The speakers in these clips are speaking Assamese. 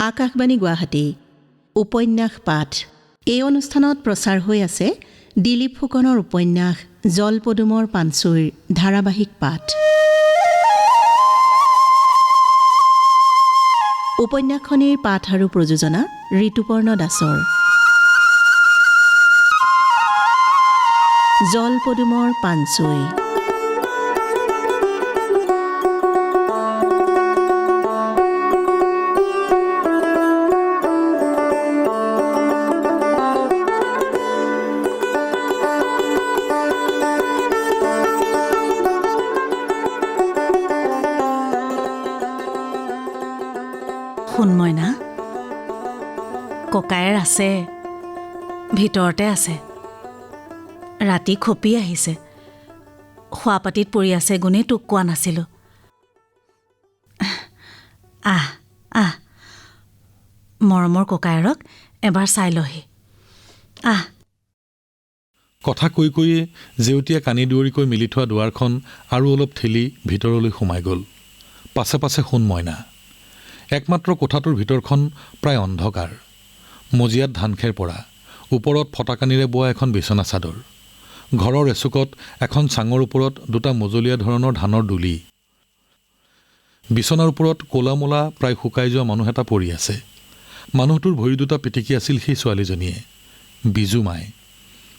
আকাশবাণী গুৱাহাটী উপন্যাস পাঠ এই অনুষ্ঠানত প্ৰচাৰ হৈ আছে দিলীপ ফুকনৰ উপন্যাস জলপদুমৰ পানচুইৰ ধাৰাবাহিক পাঠ। উপন্যাসখনিৰ পাঠ আৰু প্ৰযোজনা ঋতুপৰ্ণ দাসৰ। জলপদুমৰ পানচুই। শুনমইনা, ককায়েৰ আছে, ভিতৰতে আছে। ৰাতি খপি আহিছে, শোৱাপাটিত পৰি আছে গুণেই তোক কোৱা নাছিলোঁ। আহ আহ, মৰমৰ ককায়েৰক এবাৰ চাই লহি। আহ। কথা কৈ কৈয়ে জেউতীয়ে কানি দুৱৰীকৈ মিলি থোৱা দুৱাৰখন আৰু অলপ ঠেলি ভিতৰলৈ সোমাই গ'ল। পাছে পাছে শুনমইনা। একমাত্ৰ কোঠাটোৰ ভিতৰখন প্ৰায় অন্ধকাৰ। মজিয়াত ধানখেৰ পৰা, ওপৰত ফটাকানিৰে বোৱা এখন বিচনা চাদৰ। ঘৰৰ এচুকত এখন চাঙৰ ওপৰত দুটা মজলীয়া ধৰণৰ ধানৰ দুলি। বিচনাৰ ওপৰত ক'লা মোলা প্ৰায় শুকাই যোৱা মানুহ এটা পৰি আছে। মানুহটোৰ ভৰি দুটা পিটিকি আছিল সেই ছোৱালীজনীয়ে, বিজুমাই।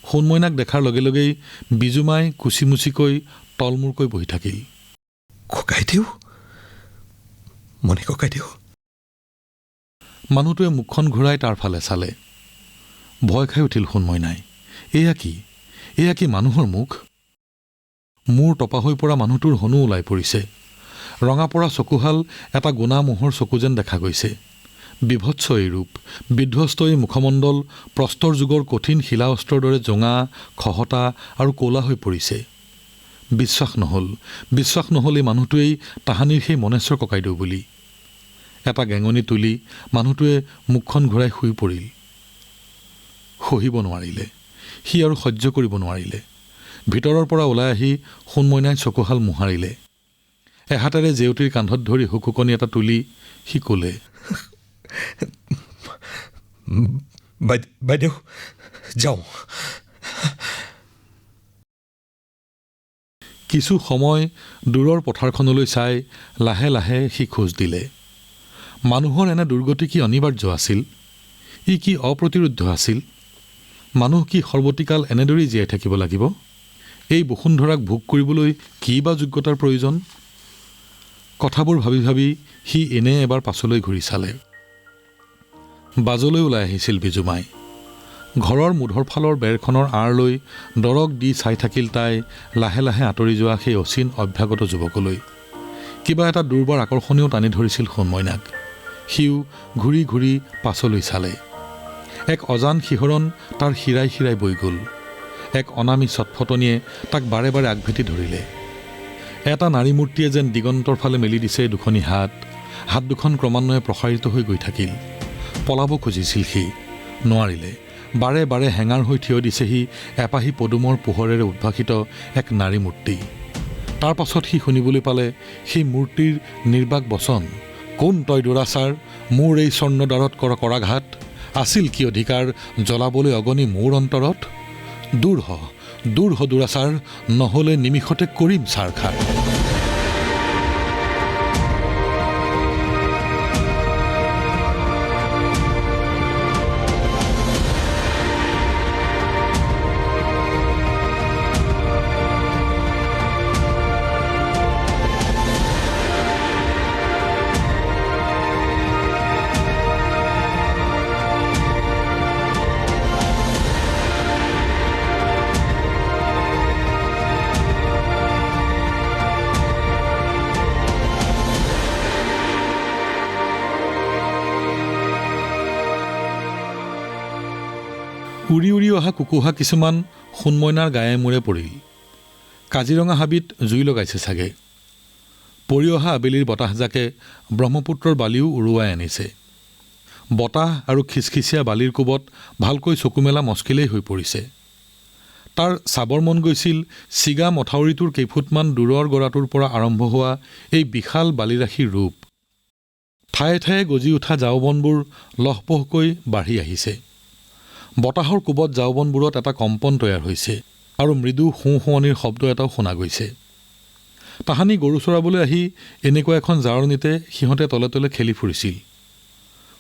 শুনমইনাক দেখাৰ লগে লগেই বিজুমাই কুচিমুচিকৈ তলমূৰকৈ বহি থাকিল। ককাইদেউ, মনে ককাইদেউ। মানুহটোৱে মুখখন ঘূৰাই তাৰ ফালে চালে। ভয় খাই উঠিল শুনমইনাই। এয়া কি মানুহৰ মুখ? মূৰ টপা হৈ পৰা মানুহটোৰ হনু ওলাই পৰিছে। ৰঙা পৰা চকুহাল এটা গোনা ম'হৰ চকু যেন দেখা গৈছে। বিভৎস এই ৰূপ, বিধ্বস্ত এই মুখমণ্ডল প্ৰস্তৰ যুগৰ কঠিন শিলা অস্ত্ৰৰ দৰে জঙা, খহটা আৰু ক'লা হৈ পৰিছে। বিশ্বাস নহ'ল এই মানুহটোৱেই তাহানিৰ সেই মনেশ্বৰ ককাইদেউ বুলি। এটা গেঙনি তুলি মানুহটোৱে মুখখন ঘূৰাই শুই পৰিল। সহিব নোৱাৰিলে, সি আৰু সহ্য কৰিব নোৱাৰিলে। ভিতৰৰ পৰা ওলাই আহি শুনমইনাই চকুহাল মোহাৰিলে। এহাতেৰে জেউতীৰ কান্ধত ধৰি হুকুকনি এটা তুলি সি ক'লে, বাইদেউ, যাওঁ। কিছু সময় দূৰৰ পথাৰখনলৈ চাই লাহে লাহে সি খোজ দিলে। মানুহৰ এনে দুৰ্গতি কি অনিবাৰ্য আছিল? ই কি অপ্ৰতিৰোধ্য আছিল? মানুহ কি সৰ্বতিকাল এনেদৰেই জীয়াই থাকিব লাগিব? এই বসুন্ধৰাক ভোগ কৰিবলৈ কি বা যোগ্যতাৰ প্ৰয়োজন? কথাবোৰ ভাবি ভাবি সি এনে এবাৰ পাছলৈ ঘূৰি চালে। বাজলৈ ওলাই আহিছিল বিজুমাই। ঘৰৰ মুধৰ ফালৰ বেৰখনৰ আঁৰ লৈ দৰক দি চাই থাকিল তাই লাহে লাহে আঁতৰি যোৱা সেই অচিন অভ্যাগত যুৱকলৈ। কিবা এটা দুৰ্বাৰ আকৰ্ষণীয় টানি ধৰিছিল শুনমইনাক। সিও ঘূৰি ঘূৰি পাছলৈ চালে। এক অজান শিহৰণ তাৰ শিৰাই শিৰাই বৈ গ'ল। এক অনামী চটফটনিয়ে তাক বাৰে বাৰে আগভেটি ধৰিলে। এটা নাৰী মূৰ্তিয়ে যেন দিগন্তৰ ফালে মেলি দিছে দুখনি হাত দুখন ক্ৰমান্বয়ে প্ৰসাৰিত হৈ গৈ থাকিল। পলাব খুজিছিল সি, নোৱাৰিলে। বাৰে বাৰে হেঙাৰ হৈ থিয় দিছেহি এপাহি পদুমৰ পোহৰেৰে উদ্ভাসিত এক নাৰী মূৰ্তি। তাৰ পাছত সি শুনিবলৈ পালে সেই মূৰ্তিৰ নিৰ্বাক বচন, কোন তই দুৰাচাৰ, মোৰ এই স্বৰ্ণদ্বাৰত কৰ কৰাঘাত, আছিল কি অধিকাৰ জ্বলাবলৈ অগণি মোৰ অন্তৰত? দূৰ হ দুৰাচাৰ, নহ'লে নিমিষতে কৰিম ছাৰখাৰ। উৰি উৰি অহা কুকুহা কিছুমান শুনমইনাৰ গায়ে মূৰে পৰিল। কাজিৰঙা হাবিত জুই লগাইছে চাগে। পৰি অহা আবেলিৰ বতাহজাকে ব্ৰহ্মপুত্ৰৰ বালিও উৰুৱাই আনিছে। বতাহ আৰু খিচখিচীয়া বালিৰ কোবত ভালকৈ চকু মেলা মস্কিলেই হৈ পৰিছে। তাৰ চাবৰ মন গৈছিল চিগা মথাউৰিটোৰ কেইফুটমান দূৰৰ গৰাটোৰ পৰা আৰম্ভ হোৱা এই বিশাল বালিৰাশিৰ ৰূপ। ঠায়ে ঠায়ে গজি উঠা ঝাওবনবোৰ লহপহকৈ বাঢ়ি আহিছে। বতাহৰ কোবত ঝাওবনবোৰত এটা কম্পন তৈয়াৰ হৈছে আৰু মৃদু সোঁৱনিৰ শব্দ এটাও শুনা গৈছে। তাহানি গৰু চৰাবলৈ আহি এনেকুৱা এখন জাৰণিতে সিহঁতে তলে তলে খেলি ফুৰিছিল।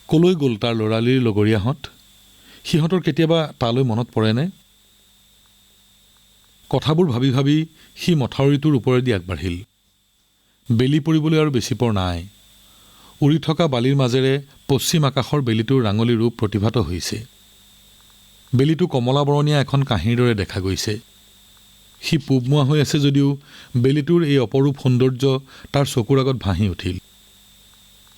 কলৈ গ'ল তাৰ ল'ৰালিৰ লগৰীয়াহঁত? সিহঁতৰ কেতিয়াবা তালৈ মনত পৰেনে? কথাবোৰ ভাবি ভাবি সি মথাউৰিটোৰ ওপৰেদি আগবাঢ়িল। বেলি পৰিবলৈ আৰু বেছি পৰ নাই। উৰি থকা বালিৰ মাজেৰে পশ্চিম আকাশৰ বেলিটোৰ ৰাঙলী ৰূপ প্ৰতিভাত হৈছে। বেলিটো কমলা বৰণীয়া এখন কাঁহীৰ দৰে দেখা গৈছে। সি পূবমুৱা হৈ আছে যদিও বেলিটোৰ এই অপৰূপ সৌন্দৰ্য তাৰ চকুৰ আগত ভাঁহি উঠিল।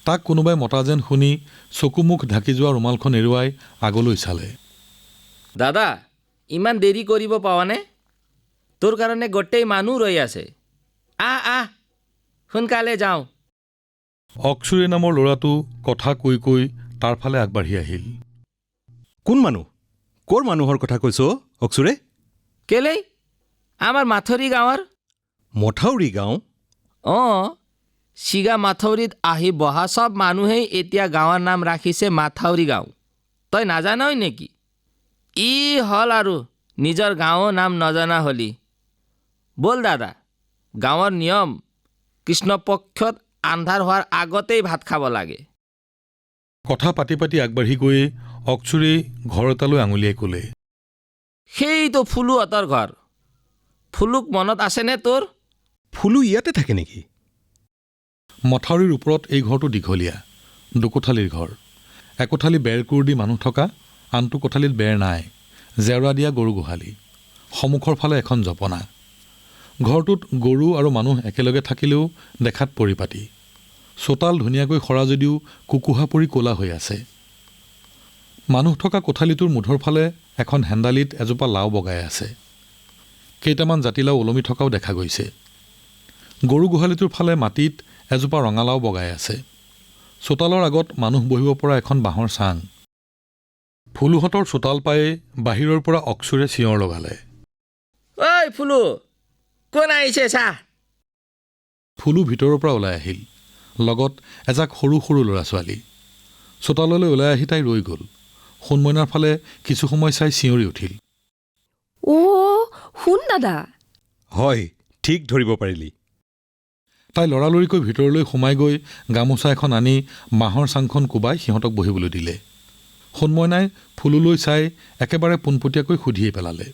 তাক কোনোবাই মতা যেন শুনি চকুমুখ ঢাকি যোৱা ৰুমালখন এৰুৱাই আগলৈ চালে। দাদা, ইমান দেৰি কৰিব পাৱানে? তোৰ কাৰণে গোটেই মানুহ ৰৈ আছে। আহ সোনকালে যাওঁ। অক্সুৰে নামৰ ল'ৰাটো কথা কৈ কৈ তাৰ ফালে আগবাঢ়ি আহিল। কোন মানুহ? ক'ৰ মানুহৰ কথা কৈছ অক্সুৰে? কেলেই? আমাৰ মাথৰি গাঁৱৰ। মথাউৰি গাঁও? অঁ, চিগা মাথৌৰিত আহি বহা চব মানুহেই এতিয়া গাঁৱৰ নাম ৰাখিছে মাথাউৰি গাঁও। তই নাজানই নেকি? ই হ'ল আৰু নিজৰ গাঁৱৰ নাম নজনা হলি। ব'ল দাদা, গাঁৱৰ নিয়ম কৃষ্ণপক্ষত আন্ধাৰ হোৱাৰ আগতেই ভাত খাব লাগে। কথা পাতি পাতি আগবাঢ়ি গৈ অক্সুৰেই ঘৰ এটালৈ আঙুলিয়াই ক'লে, সেইটো ফুলুহঁতৰ ঘৰ। ফুলুক মনত আছেনে তোৰ? ফুলু ইয়াতে থাকে নেকি? মথাউৰিৰ ওপৰত এই ঘৰটো দীঘলীয়া, দুকোঠালিৰ ঘৰ। একোঠালি বেৰ কোৰ দি মানুহ থকা, আনটো কোঠালিত বেৰ নাই, জেওৰা দিয়া গৰু গোহালি। সন্মুখৰ ফালে এখন জপনা। ঘৰটোত গৰু আৰু মানুহ একেলগে থাকিলেও দেখাত পৰিপাটি। চোতাল ধুনীয়াকৈ সৰা যদিও কুকুহা পৰি ক'লা হৈ আছে। মানুহ থকা কোঠালিটোৰ মুধৰ ফালে এখন হেন্দালিত এজোপা লাও বগাই আছে। কেইটামান জাতিলাও ওলমি থকাও দেখা গৈছে। গৰু গোহালিটোৰ ফালে মাটিত এজোপা ৰঙালাও বগাই আছে। চোতালৰ আগত মানুহ বহিব পৰা এখন বাঁহৰ চাং। ফুলুহঁতৰ চোতাল পায়ে বাহিৰৰ পৰা অক্সুৰে চিঞৰ লগালে, ঐ ফুলু, কোন আহিছে চা? ফুলু ভিতৰৰ পৰা ওলাই আহিল, লগত এজাক সৰু সৰু ল'ৰা ছোৱালী। চোতাললৈ ওলাই আহি তাই ৰৈ গ'ল। সোণমইনাৰ ফালে কিছু সময় চাই চিঞৰি উঠিল, অ' শুন দাদা। হয়, ঠিক ধৰিব পাৰিলি। তাই লৰালৰিকৈ ভিতৰলৈ সোমাই গৈ গামোচা এখন আনি বাঁহৰ চাংখন কোবাই সিহঁতক বহিবলৈ দিলে। সোণমইনাই ফুলুলৈ চাই একেবাৰে পোনপটীয়াকৈ সুধিয়েই পেলালে,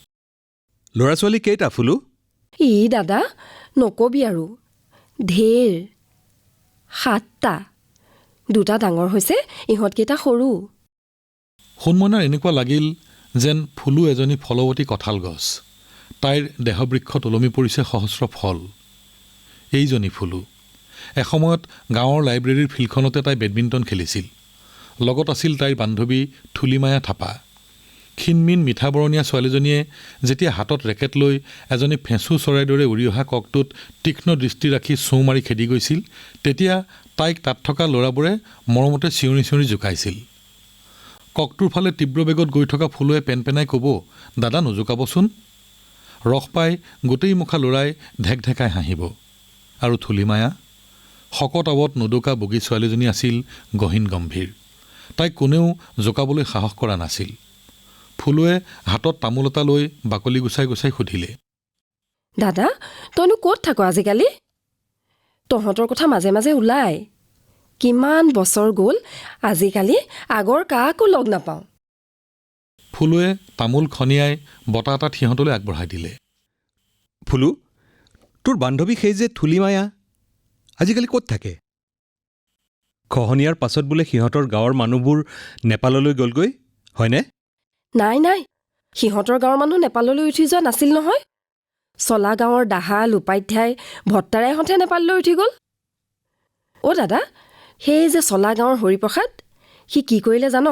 ল'ৰা ছোৱালী কেইটা ফুলু? ই দাদা, নকবি আৰু, ঢেৰ। 7টা। 2টা ডাঙৰ হৈছে, ইহঁতকেইটা সৰু। সোণমইনাৰ এনেকুৱা লাগিল যেন ফুলু এজনী ফলৱতী কঁঠাল গছ। তাইৰ দেহবৃক্ষত ওলমি পৰিছে সহস্ৰ ফল। এইজনী ফুলু। এসময়ত গাঁৱৰ লাইব্ৰেৰীৰ ফিল্ডখনতে তাই বেডমিণ্টন খেলিছিল। লগত আছিল তাইৰ বান্ধৱী থুলিমায়া থাপা। ক্ষীণমিন মিঠা বৰণীয়া ছোৱালীজনীয়ে যেতিয়া হাতত ৰেকেট লৈ এজনী ফেঁচু চৰাইৰ দৰে উৰি অহা ককটোত তীক্ষ্ণ দৃষ্টি ৰাখি চৌ মাৰি খেদি গৈছিল, তেতিয়া তাইক তাত থকা ল'ৰাবোৰে মৰমতে চিঞৰি চিঞৰি জোকাইছিল। ককটোৰ ফালে তীব্ৰ বেগত গৈ থকা ফুলুৱে পেনপেনাই ক'ব, দাদা নজোকাবচোন। ৰস পাই গোটেই মুখা ল'ৰাই ঢেক ঢেকাই হাঁহিব। আৰু থুলিমায়া? শকত আৱত নোদোকা বগী ছোৱালীজনী আছিল গহীন গম্ভীৰ। তাইক কোনেও জোকাবলৈ সাহস কৰা নাছিল। ফুলুৱে হাতত তামোল এটা লৈ বাকলি গুচাই গুচাই সুধিলে, দাদা, তইনো ক'ত থাক আজিকালি? তহঁতৰ কথা মাজে মাজে ওলাই। কিমান বছৰ গ'ল, আজিকালি আগৰ কাকো লগ নাপাওঁ। ফুলুৱে তামোল খনিয়াই বটা এটাত সিহঁতলৈ আগবঢ়াই দিলে। ফুলু, তোৰ বান্ধৱী সেই যে থুলিমায়া আজিকালি ক'ত থাকে? খহনীয়াৰ পাছত বোলে সিহঁতৰ গাঁৱৰ মানুহবোৰ নেপাললৈ গ'লগৈ, হয়নে? নাই নাই, সিহঁতৰ গাঁৱৰ মানুহ নেপাললৈ উঠি যোৱা নাছিল নহয়। চলা গাঁৱৰ দাহাল, উপাধ্যায়, ভট্টাৰাইহঁতহে নেপাললৈ উঠি গ'ল। অ' দাদা, সেই যে চলা গাঁৱৰ হৰিপ্ৰসাদ, সি কি কৰিলে জান?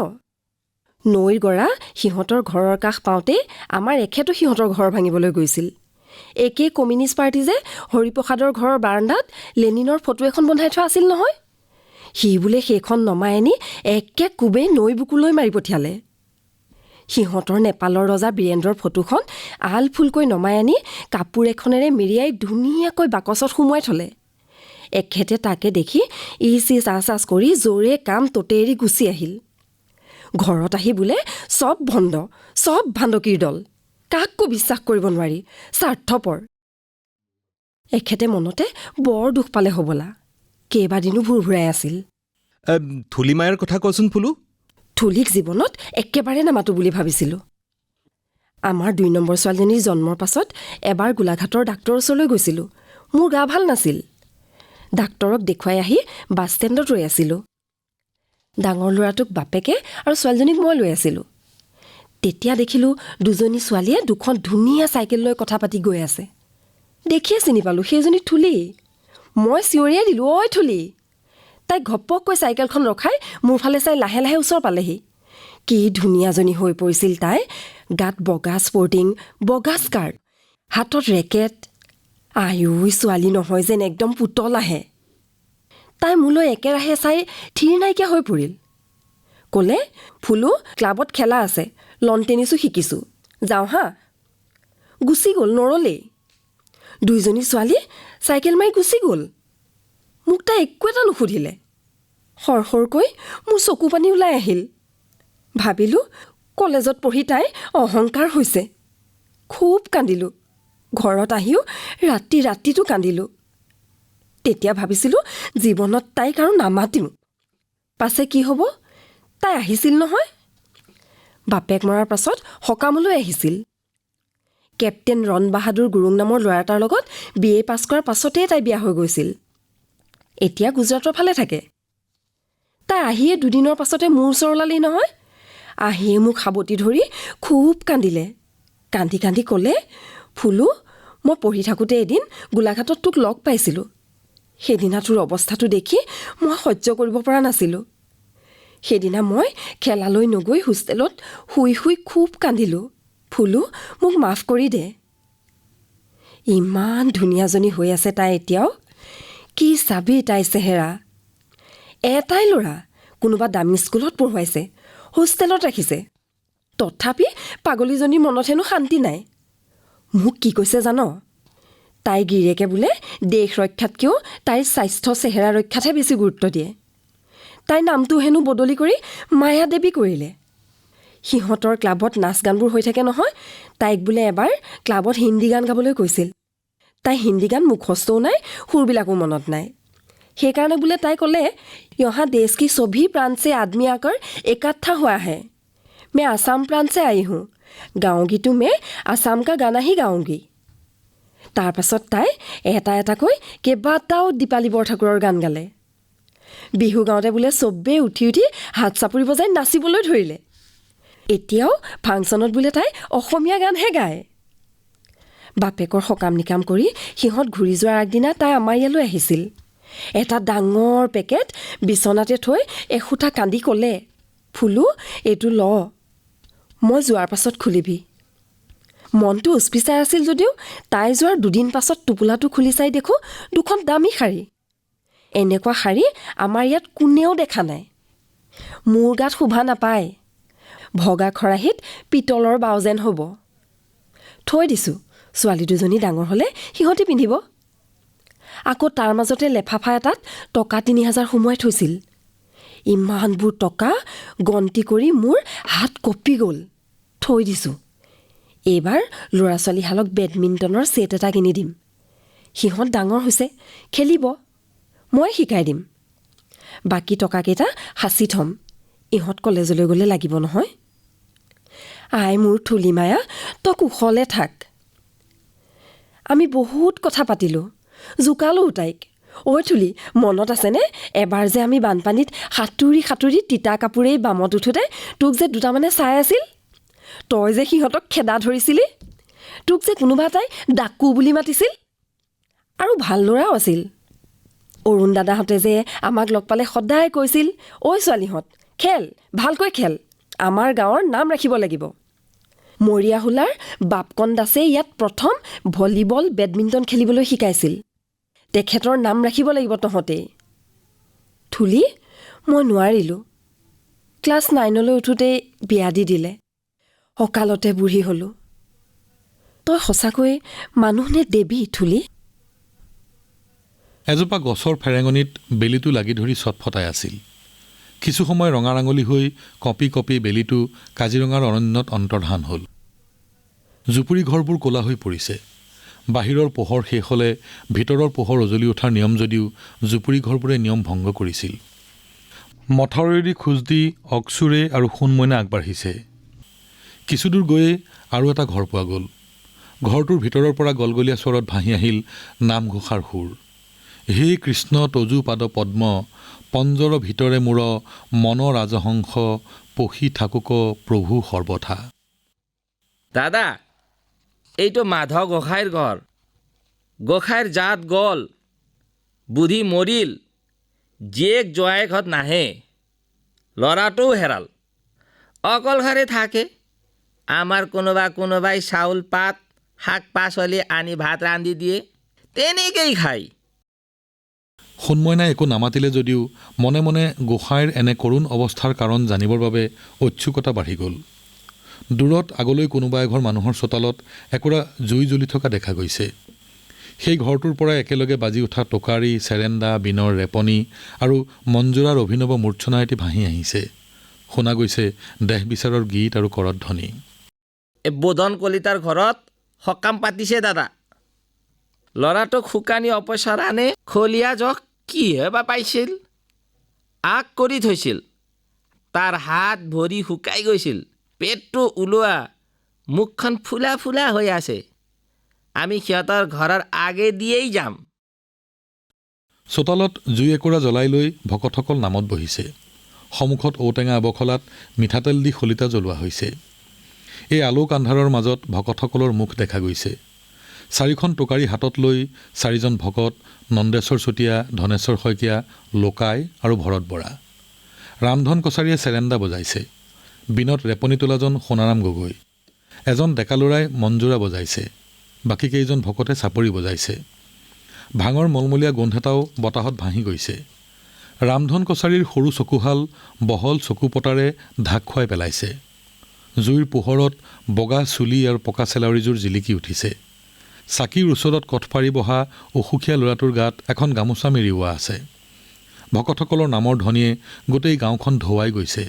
নৈৰ গৰা সিহঁতৰ ঘৰৰ কাষ পাওঁতেই আমাৰ এখেতো সিহঁতৰ ঘৰ ভাঙিবলৈ গৈছিল। একেই কমিউনিষ্ট পাৰ্টি যে হৰিপ্ৰসাদৰ ঘৰৰ বাৰাণ্ডাত লেনিনৰ ফটো এখন বন্ধাই থোৱা আছিল নহয়। সি বোলে সেইখন নমাই আনি একে কোবেই নৈ বুকুলৈ মাৰি পঠিয়ালে। সিহঁতৰ নেপালৰ ৰজা বীৰেন্দ্ৰৰ ফটোখন আল ফুলকৈ নমাই আনি কাপোৰ এখনেৰে মেৰিয়াই ধুনীয়াকৈ বাকচত সুমুৱাই থলে। এখেতে তাকে দেখি ইচি চাচ কৰি জোৰে কাম ততে এৰি গুচি আহিল। ঘৰত আহি বোলে চব ভণ্ড, চব ভাণ্ডকীৰ দল, কাকো বিশ্বাস কৰিব নোৱাৰি, স্বাৰ্থপৰ। এখেতে মনতে বৰ দুখ পালে হ'বলা, কেইবাদিনো ভুৰভুৰাই আছিল। থুলিমায়াৰ কথা কচোন ফুলু। থুলিক জীৱনত একেবাৰে নামাতো বুলি ভাবিছিলোঁ। আমাৰ ২ নম্বৰ ছোৱালীজনীৰ জন্মৰ পাছত এবাৰ গোলাঘাটৰ ডাক্তৰৰ ওচৰলৈ গৈছিলোঁ। মোৰ গা ভাল নাছিল। ডাক্তৰক দেখুৱাই আহি বাছ ষ্টেণ্ডত ৰৈ আছিলোঁ। ডাঙৰ ল'ৰাটোক বাপেকে আৰু ছোৱালীজনীক মই লৈ আছিলোঁ। তেতিয়া দেখিলোঁ দুজনী ছোৱালীয়ে দুখন ধুনীয়া চাইকেল লৈ কথা পাতি গৈ আছে। দেখিয়ে চিনি পালোঁ সেইজনী থুলি। মই চিঞৰিয়ে দিলোঁ, ঐ থুলি। তাই ঘপককৈ চাইকেলখন ৰখাই মোৰ ফালে চাই লাহে লাহে ওচৰ পালেহি। কি ধুনীয়াজনী হৈ পৰিছিল তাই। গাত বগা স্পৰ্টিং, বগা স্কাৰ্ট, হাতত ৰেকেট। আয়ো, ছোৱালী নহয় যেন একদম পুতল আহে। তাই মোলৈ একেৰাহে চাই থিৰ নাইকিয়া হৈ পৰিল। ক'লে, ফুলু, ক্লাবত খেলা আছে, লন টেনিছো শিকিছোঁ, যাওঁ হা। গুচি গ'ল, নৰলেই। 2জনী ছোৱালী চাইকেল মাৰি গুচি গ'ল। মোক তাই একো এটা নুসুধিলে। সৰসৰকৈ মোৰ চকু পানী ওলাই আহিল। ভাবিলোঁ কলেজত পঢ়ি তাই অহংকাৰ হৈছে। খুব কান্দিলোঁ। ঘৰত আহিও ৰাতিটো কান্দিলোঁ। তেতিয়া ভাবিছিলোঁ জীৱনত তাইক আৰু নামাতিম। পাছে কি হ'ব, তাই আহিছিল নহয়। বাপেক মৰাৰ পাছত সকামলৈ আহিছিল। কেপ্টেইন ৰণ বাহাদুৰ গুৰুং নামৰ ল'ৰা এটাৰ লগত BA পাছ কৰাৰ পাছতেই তাই বিয়া হৈ গৈছিল। এতিয়া গুজৰাটৰ ফালে থাকে। তাই আহিয়ে 2 দিনৰ পাছতে মোৰ ওচৰ ওলালেই নহয়। আহিয়ে মোক সাৱটি ধৰি খুব কান্দিলে। কান্দি কান্দি ক'লে, ফুলু, মই পঢ়ি থাকোঁতে এদিন গোলাঘাটত তোক লগ পাইছিলোঁ। সেইদিনা তোৰ অৱস্থাটো দেখি মই সহ্য কৰিব পৰা নাছিলোঁ। সেইদিনা মই খেলালৈ নগৈ হোষ্টেলত শুই শুই খুব কান্দিলোঁ। ফুলু, মোক মাফ কৰি দে। ইমান ধুনীয়াজনী হৈ আছে তাই এতিয়াও। কি চাবি তাই চেহেৰা। এটাই ল'ৰা, কোনোবা দামী স্কুলত পঢ়ুৱাইছে, হোষ্টেলত ৰাখিছে। তথাপি পাগলীজনীৰ মনত হেনো শান্তি নাই। মোক কি কৈছে জান? তাইৰ গিৰিয়েকে বোলে দেশ ৰক্ষাতকৈও তাইৰ স্বাস্থ্য চেহেৰা ৰক্ষাতহে বেছি গুৰুত্ব দিয়ে। তাইৰ নামটো হেনো বদলি কৰি মায়া দেৱী কৰিলে। সিহঁতৰ ক্লাবত নাচ গানবোৰ হৈ থাকে নহয়। তাইক বোলে এবাৰ ক্লাবত হিন্দী গান গাবলৈ কৈছিল। তাই হিন্দী গান মুখস্থও নাই, সুৰবিলাকো মনত নাই। সেইকাৰণে বোলে তাই ক'লে, यहाँ देश की सभी प्रांत से आदमी आकर इकट्ठा हुआ है। मैं आसाम प्रांत से आई हूँ, गाऊंगी तो मैं आसाम का गाना ही गाऊंगी। তাৰ পাছত তাই এটা এটাকৈ কেইবাটাও দীপালী বৰঠাকুৰৰ গান গালে। বিহু গাওঁতে বোলে চবেই উঠি উঠি হাত চাপৰি বজাই নাচিবলৈ ধৰিলে। এতিয়াও ফাংচনত বোলে তাই অসমীয়া গানহে গায়। বাপেকৰ সকাম নিকাম কৰি সিহঁত ঘূৰি যোৱাৰ আগদিনা তাই আমাৰ ইয়ালৈ আহিছিল। এটা ডাঙৰ পেকেট বিচনাতে থৈ এসোঁতা কান্দি ক'লে, ফুলু, এইটো ল, মই যোৱাৰ পাছত খুলিবি। মনটো উচপিচাই আছিল যদিও তাই যোৱাৰ 2 দিন পাছত টোপোলাটো খুলি চাই দেখোঁ 2খন দামী শাৰী। এনেকুৱা শাৰী আমাৰ ইয়াত কোনেও দেখা নাই। মোৰ গাত শোভা নাপায়। ভগা খৰাহীত পিতলৰ বাও যেন হ'ব। থৈ দিছোঁ, ছোৱালী 2জনী ডাঙৰ হ'লে সিহঁতি পিন্ধিব। আকৌ তাৰ মাজতে লেফাফা এটাত টকা 3000 সোমোৱাই থৈছিল। ইমানবোৰ টকা গন্তি কৰি মোৰ হাত কঁপি গ'ল। থৈ দিছোঁ। এইবাৰ ল'ৰা ছোৱালীহালক বেডমিণ্টনৰ ছেট এটা কিনি দিম। সিহঁত ডাঙৰ হৈছে, খেলিব, মই শিকাই দিম। বাকী টকাকেইটা সাঁচি থ'ম, ইহঁত কলেজলৈ গ'লে লাগিব নহয়। আই মোৰ থুলিমায়া, তই কুশলে থাক। আমি বহুত কথা পাতিলোঁ, জোকালোঁ তাইক। ঐ থুলি, মনত আছেনে এবাৰ যে আমি বানপানীত সাঁতুৰি তিতা কাপোৰেই বামত উঠোঁতে তোক যে দুটামানে চাই আছিল? তই যে সিহঁতক খেদা ধৰিছিলি। তোক যে কোনোবা এটাই ডাকু বুলি মাতিছিল। আৰু ভাল ল'ৰাও আছিল। অৰুণ দাদাহঁতে যে আমাক লগ পালে সদায় কৈছিল, ঐ ছোৱালীহঁত, খেল, ভালকৈ খেল, আমাৰ গাঁৱৰ নাম ৰাখিব লাগিব। মৰিয়া হোলাৰ বাপকন দাসে ইয়াত প্ৰথম ভলীবল বেডমিণ্টন খেলিবলৈ শিকাইছিল। তেখেতৰ নাম ৰাখিব লাগিব তহঁতেই। থুলি, মই নোৱাৰিলোঁ। ক্লাছ 9লৈ উঠোঁতেই বিয়া দি দিলে। অকালতে বুঢ়ী হ'লোঁ। তই সঁচাকৈ মানুহ নে দেৱী থুলি? এজোপা গছৰ ফেৰেঙনিত বেলিটো লাগি ধৰি চটফটাই আছিল। কিছু সময় ৰঙা ৰাঙলী হৈ কঁপি কঁপি বেলিটো কাজিৰঙাৰ অৰণ্যত অন্তৰ্ধান হ'ল। জুপুৰি ঘৰবোৰ ক'লা হৈ পৰিছে। বাহিৰৰ পোহৰ শেষ হ'লে ভিতৰৰ পোহৰ উজলি উঠাৰ নিয়ম যদিও জুপুৰি ঘৰবোৰে নিয়ম ভংগ কৰিছিল। মথাউৰিয়েদি খোজ দি অক্সুৰে আৰু সোণমইনা আগবাঢ়িছে। কিছুদূৰ গৈয়ে আৰু এটা ঘৰ পোৱা গ'ল। ঘৰটোৰ ভিতৰৰ পৰা গলগলীয়া স্বৰত ভাহি আহিল নামঘোষাৰ সুৰ। হে কৃষ্ণ তজু পাদ পদ্ম, পঞ্জৰ ভিতৰে মূৰ, মন ৰাজহংস, পশী থাকুক প্ৰভু সৰ্বথা। দাদা, এইটো মাধৱ গোসাঁইৰ ঘৰ। গোসাঁইৰ জাত গ'ল, বুঢ়ী মৰিল, জীয়েক জোৱাইকহঁত নাহে, ল'ৰাটোও হেৰাল, অকলশৰে থাকে। আমাৰ কোনোবাই চাউল পাত শাক পাচলি আনি ভাত ৰান্ধি দিয়ে, তেনেকেই খায়। সোণমইনাই একো নামাতিলে যদিও মনে মনে গোসাঁইৰ এনে কৰুণ অৱস্থাৰ কাৰণ জানিবৰ বাবে উৎসুকতা বাঢ়ি গ'ল। দূৰত আগলৈ কোনোবা এঘৰ মানুহৰ চোতালত একুৰা জুই জ্বলি থকা দেখা গৈছে। সেই ঘৰটোৰ পৰা একেলগে বাজি উঠা টোকাৰী, চেৰেণ্ডা, বিনৰ ৰেপনি আৰু মঞ্জুৰাৰ অভিনৱ মূৰ্ছনা এটি ভাহি আহিছে। শুনা গৈছে দেহ বিচাৰৰ গীত আৰু কৰধ্বনি। এই বোধন কলিতাৰ ঘৰত সকাম পাতিছে দাদা। ল'ৰাটোক শুকানী অপচৰা নে খলীয়া জখ কিহে বা পাইছিল, আগ কৰি থৈছিল। তাৰ হাত ভৰি শুকাই গৈছিল, পেটটো ওলোৱা, মুখখন ফুলা ফুলা হৈ আছে। আমি সিহঁতৰ ঘৰৰ আগে দিয়েই যাম। চোতালত জুই একুৰা জ্বলাই লৈ ভকতসকল নামত বহিছে। সন্মুখত ঔটেঙা আবখলাত মিঠাতেল দি শলিতা জ্বলোৱা হৈছে। এই আলোক আন্ধাৰৰ মাজত ভকতসকলৰ মুখ দেখা গৈছে। 4খন টোকাৰী হাতত লৈ 4জন ভকত, নন্দেশ্বৰ চুতীয়া, ধনেশ্বৰ শইকীয়া, লোকাই আৰু ভৰত বৰা। ৰামধন কছাৰীয়ে চেৰেণ্ডা বজাইছে। বিনত ৰেপনি তোলাজন সোণাৰাম গগৈ। এজন ডেকা ল'ৰাই মঞ্জুৰা বজাইছে। বাকী কেইজন ভকতে চাপৰি বজাইছে। ভাঙৰ মলমলীয়া গোন্ধ এটাও বতাহত ভাহি গৈছে। ৰামধন কছাৰীৰ সৰু চকুহাল বহল চকুপতাৰে ঢাক খুৱাই পেলাইছে। জুইৰ পোহৰত বগা চুলি আৰু পকা চেলাউৰিযোৰ জিলিকি উঠিছে। চাকিৰ ওচৰত কঠপাৰি বহা অসুখীয়া ল'ৰাটোৰ গাত এখন গামোচা মেৰিওৱা আছে। ভকতসকলৰ নামৰ ধ্বনিয়ে গোটেই গাঁওখন ধোৱাই গৈছে।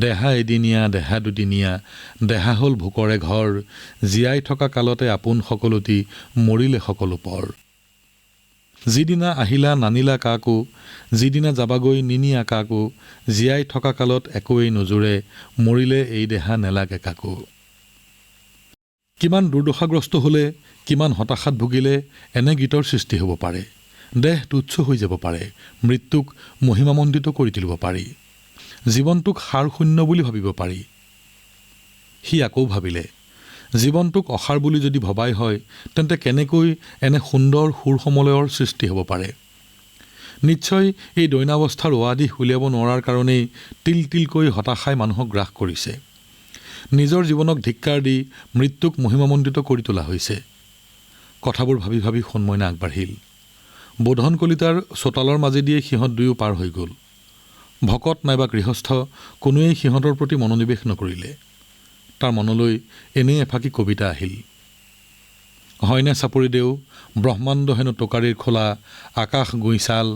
দেহা এদিনীয়া, দেহা দুদিনীয়া, দেহা হ'ল ভোকৰে ঘৰ, জীয়াই থকা কালতে আপোন সকলোটি, মৰিলে সকলো পৰ। যিদিনা আহিলা নানিলা কাকো, যিদিনা যাবাগৈ নিনিয়া কাকো, জীয়াই থকা কালত একোৱেই নোজোৰে, মৰিলে এই দেহা নেলাগে কাকো। কিমান দুৰ্দশাগ্ৰস্ত হ'লে, কিমান হতাশাত ভুগিলে এনে গীতৰ সৃষ্টি হ'ব পাৰে। দেহ তুচ্ছ হৈ যাব পাৰে, মৃত্যুক মহিমামণ্ডিত কৰি তুলিব পাৰি, জীৱনটোক সাৰ শূন্য বুলি ভাবিব পাৰি। সি আকৌ ভাবিলে, জীৱনটোক অসাৰ বুলি যদি ভবাই হয়, তেন্তে কেনেকৈ এনে সুন্দৰ সুৰ সমলয়ৰ সৃষ্টি হ'ব পাৰে। নিশ্চয় এই দৈনাৱস্থাৰ ৱাদিশ উলিয়াব নোৱাৰাৰ কাৰণেই তিল তিলকৈ হতাশাই মানুহক গ্ৰাস কৰিছে। নিজৰ জীৱনক ধিক্কাৰ দি মৃত্যুক মহিমামণ্ডিত কৰি তোলা হৈছে। কথাবোৰ ভাবি ভাবি সোণমইনা আগবাঢ়িল। বোধন কলিতাৰ চোতালৰ মাজেদিয়ে সিহঁত দুয়ো পাৰ হৈ গ'ল। ভকত নাইবা গৃহস্থ কোনোৱেই সিহঁতৰ প্ৰতি মনোনিৱেশ নকৰিলে। তাৰ মনলৈ এনেই এফাকি কবিতা আহিল। হয়নে চাপৰি দেও, ব্ৰহ্মাণ্ড হেনো টোকাৰীৰ খোলা, আকাশ গুইচাল,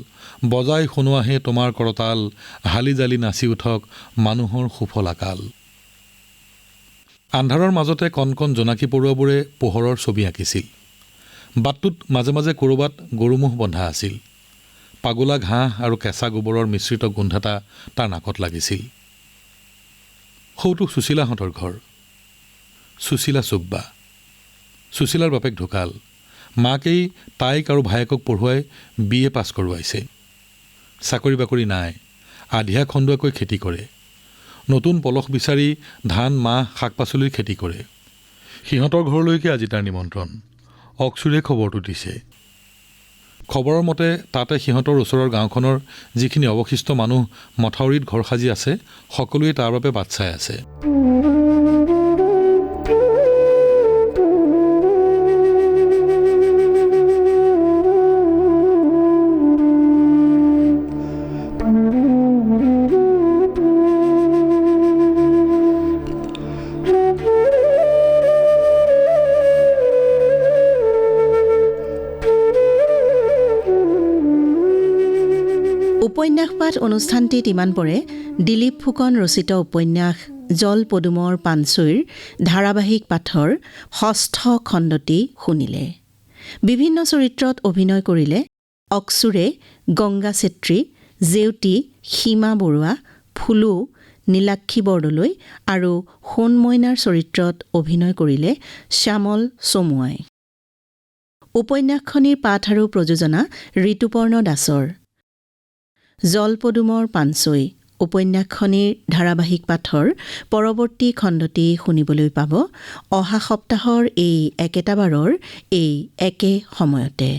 বজাই শুনোৱাহে তোমাৰ কৰতাল, হালি জালি নাচি উঠক মানুহৰ সুফল আকাল। আন্ধাৰৰ মাজতে কণ কণ জোনাকী পৰুৱাবোৰে পোহৰৰ ছবি আঁকিছিল। বাটটোত মাজে মাজে ক'ৰবাত গৰুম'হ বন্ধা আছিল। পাগোলা ঘাঁহ আৰু কেঁচা গোবৰৰ মিশ্ৰিত গোন্ধ এটা তাৰ নাকত লাগিছিল। সৌটো সুশীলাহঁতৰ ঘৰ। সুশীলা চুব্বা। সুশীলাৰ বাপেক ঢুকাল। মাকেই তাইক আৰু ভায়েকক পঢ়ুৱাই BA পাছ কৰোৱাইছে। চাকৰি বাকৰি নাই, আধিয়া খন্দুৱাকৈ খেতি কৰে। নতুন পলস বিচাৰি ধান, মাহ, শাক পাচলিৰ খেতি কৰে। সিহঁতৰ ঘৰলৈকে আজি তাৰ নিমন্ত্ৰণ। অক্সুৰে খবৰটো দিছে। খবৰৰ মতে তাতে সিহঁতৰ ওচৰৰ গাঁওখনৰ যিখিনি অৱশিষ্ট মানুহ মথাউৰিত ঘৰ সাজি আছে, সকলোৱে তাৰ বাবে বাট চাই আছে। উপন্যাস পাঠ অনুষ্ঠানটিত ইমান পৰে দিলীপ ফুকন ৰচিত উপন্যাস জল পদুমৰ পানচৈৰ ধাৰাবাহিক পাঠৰ ৬ষ্ঠ খণ্ডটি শুনিলে। বিভিন্ন চৰিত্ৰত অভিনয় কৰিলে অক্সুৰে, গংগা চেত্ৰী, জেউতী, সীমা বৰুৱা, ফুলু, নীলাক্ষী বৰদলৈ আৰু সোণ মইনাৰ চৰিত্ৰত অভিনয় কৰিলে শ্যামল চমুৱাই। উপন্যাসখনিৰ পাঠ আৰু প্ৰযোজনা ঋতুপৰ্ণ দাসৰ। জলপদুমৰ পানচৈ উপন্যাসখনিৰ ধাৰাবাহিক পাঠৰ পৰৱৰ্তী খণ্ডটি শুনিবলৈ পাব অহা সপ্তাহৰ এই একেটা বাৰৰ এই একে সময়তে।